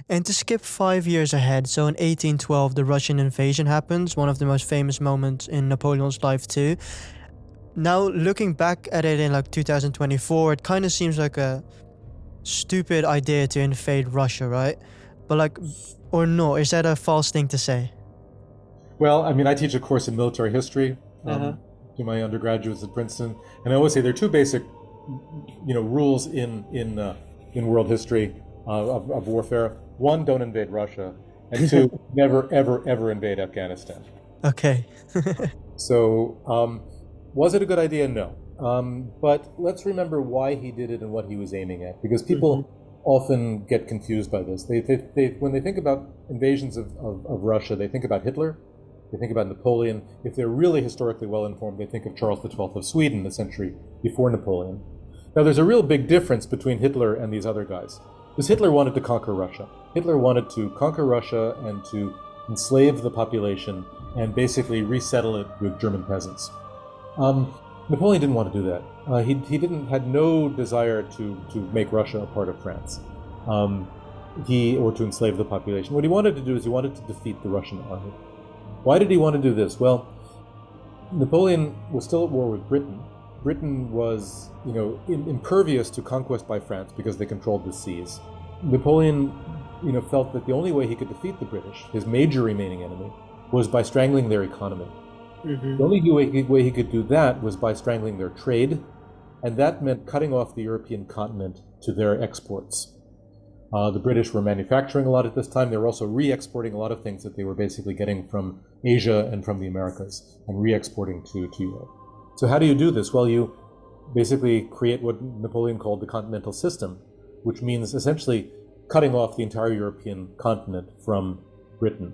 And to skip 5 years ahead, so in 1812, the Russian invasion happens, one of the most famous moments in Napoleon's life too. Now, looking back at it in like 2024, it kind of seems like a stupid idea to invade Russia, right? But like, or no, is that a false thing to say? Well, I mean, I teach a course in military history Uh-huh. to my undergraduates at Princeton, and I always say there are two basic, rules in world history of warfare. One, don't invade Russia, and two, never, ever, ever invade Afghanistan. Okay. So, was it a good idea? No. But let's remember why he did it and what he was aiming at, because Mhm. people often get confused by this. When they think about invasions of Russia, they think about Hitler, they think about Napoleon. If they're really historically well informed, they think of Charles XII of Sweden, a century before Napoleon. Now, there's a real big difference between Hitler and these other guys. Because Hitler wanted to conquer Russia. Hitler wanted to conquer Russia and to enslave the population and basically resettle it with German peasants. Um, Napoleon didn't want to do that. He didn't had no desire to make Russia a part of France, um, or to enslave the population. What he wanted to do is he wanted to defeat the Russian army. Why did he want to do this? Well, Napoleon was still at war with Britain. Britain was, impervious to conquest by France because they controlled the seas. Napoleon, felt that the only way he could defeat the British, his major remaining enemy, was by strangling their economy. Mhm. The only way he could do that was by strangling their trade, and that meant cutting off the European continent to their exports. The British were manufacturing a lot at this time. They were also re-exporting a lot of things that they were basically getting from Asia and from the Americas and re-exporting to Europe. So how do you do this? Well, you basically create what Napoleon called the continental system, which means essentially cutting off the entire European continent from Britain.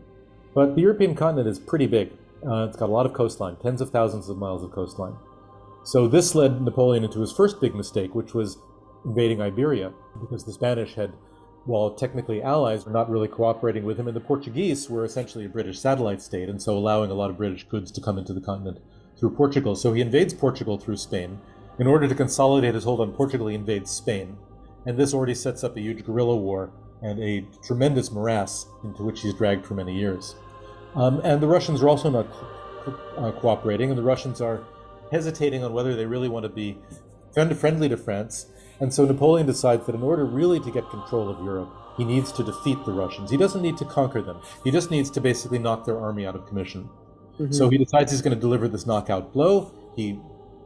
But the European continent is pretty big. It's got a lot of coastline, tens of thousands of miles of coastline. So this led Napoleon into his first big mistake, which was invading Iberia, because the Spanish had, while technically allies, were not really cooperating with him, and the Portuguese were essentially a British satellite state, and so allowing a lot of British goods to come into the continent through Portugal. So he invades Portugal through Spain. In order to consolidate his hold on Portugal, he invades Spain. And this already sets up a huge guerrilla war and a tremendous morass into which he's dragged for many years. And the Russians are also not cooperating, and the Russians are hesitating on whether they really want to be friendly to France. And so Napoleon decides that in order really to get control of Europe, he needs to defeat the Russians. He doesn't need to conquer them. He just needs to basically knock their army out of commission. So Mhm. he decides he's going to deliver this knockout blow. He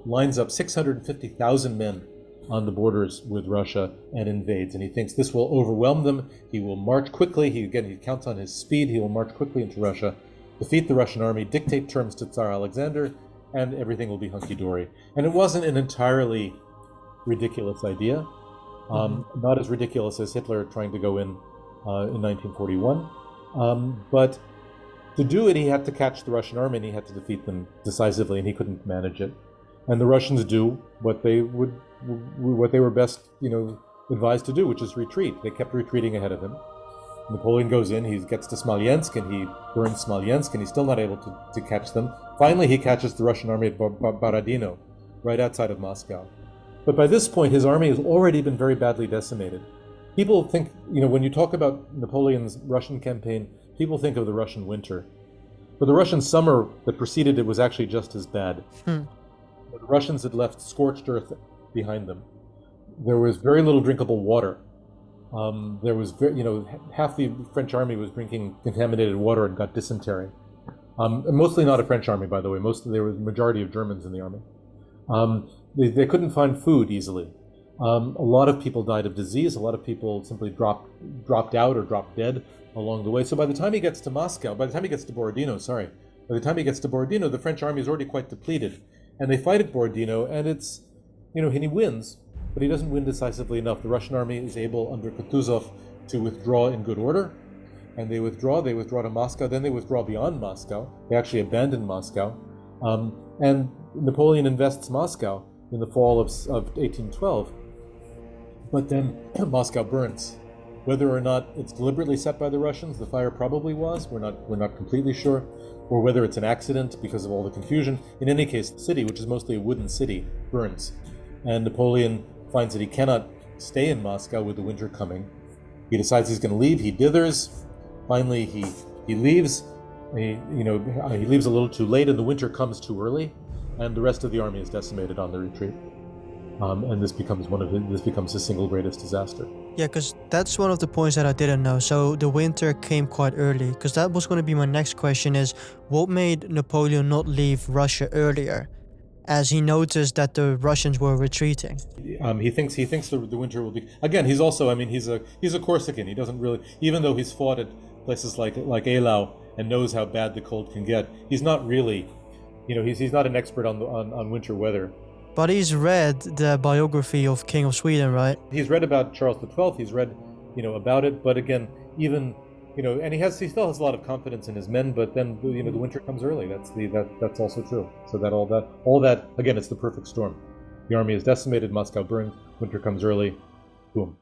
lines up 650,000 men on the borders with Russia and invades. And he thinks this will overwhelm them. He will march quickly. He counts on his speed. He will march quickly into Russia, defeat the Russian army, dictate terms to Tsar Alexander, and everything will be hunky-dory. And it wasn't an entirely ridiculous idea. Mhm. Not as ridiculous as Hitler trying to go in 1941. But to do it, he had to catch the Russian army and he had to defeat them decisively, and he couldn't manage it. And the Russians do what they were best, advised to do, which is retreat. They kept retreating ahead of him. Napoleon goes in, he gets to Smolensk, and he burns Smolensk, and he's still not able to catch them. Finally, he catches the Russian army at Borodino, right outside of Moscow. But by this point, his army has already been very badly decimated. People think, when you talk about Napoleon's Russian campaign, people think of the Russian winter. But the Russian summer that preceded it was actually just as bad. Hmm. The Russians had left scorched earth behind them. There was very little drinkable water. There was, half the French army was drinking contaminated water and got dysentery. And mostly not a French army, by the way. There was a majority of Germans in the army. They couldn't find food easily. A lot of people died of disease. A lot of people simply dropped out or dropped dead along the way. So by the time he gets to Borodino, the French army is already quite depleted. And they fight at Borodino, and and he wins, but he doesn't win decisively enough. The Russian army is able, under Kutuzov, to withdraw in good order, and they withdraw to Moscow, then they withdraw beyond Moscow. They actually abandon Moscow. And Napoleon invests Moscow in the fall of 1812, but then Moscow burns. Whether or not it's deliberately set by the Russians, the fire probably was, we're not completely sure, or whether it's an accident because of all the confusion. In any case, the city, which is mostly a wooden city, burns. And Napoleon finds that he cannot stay in Moscow with the winter coming. He decides he's going to leave. He dithers. Finally, he leaves. He leaves a little too late, and the winter comes too early, and the rest of the army is decimated on the retreat. And this becomes his single greatest disaster. Yeah, because that's one of the points that I didn't know. So the winter came quite early, because that was going to be my next question: is what made Napoleon not leave Russia earlier, as he noticed that the Russians were retreating? He thinks the winter will be. Again, he's also. I mean, he's a Corsican. He doesn't really, even though he's fought at places like Eylau and knows how bad the cold can get. He's not really, he's not an expert on winter weather. But he's read the biography of King of Sweden, right? He's read about Charles XII. He's read, about it. But again, even, and he still has a lot of confidence in his men. But then, the winter comes early. That's also true. So all that again, it's the perfect storm. The army is decimated. Moscow burned. Winter comes early. Boom.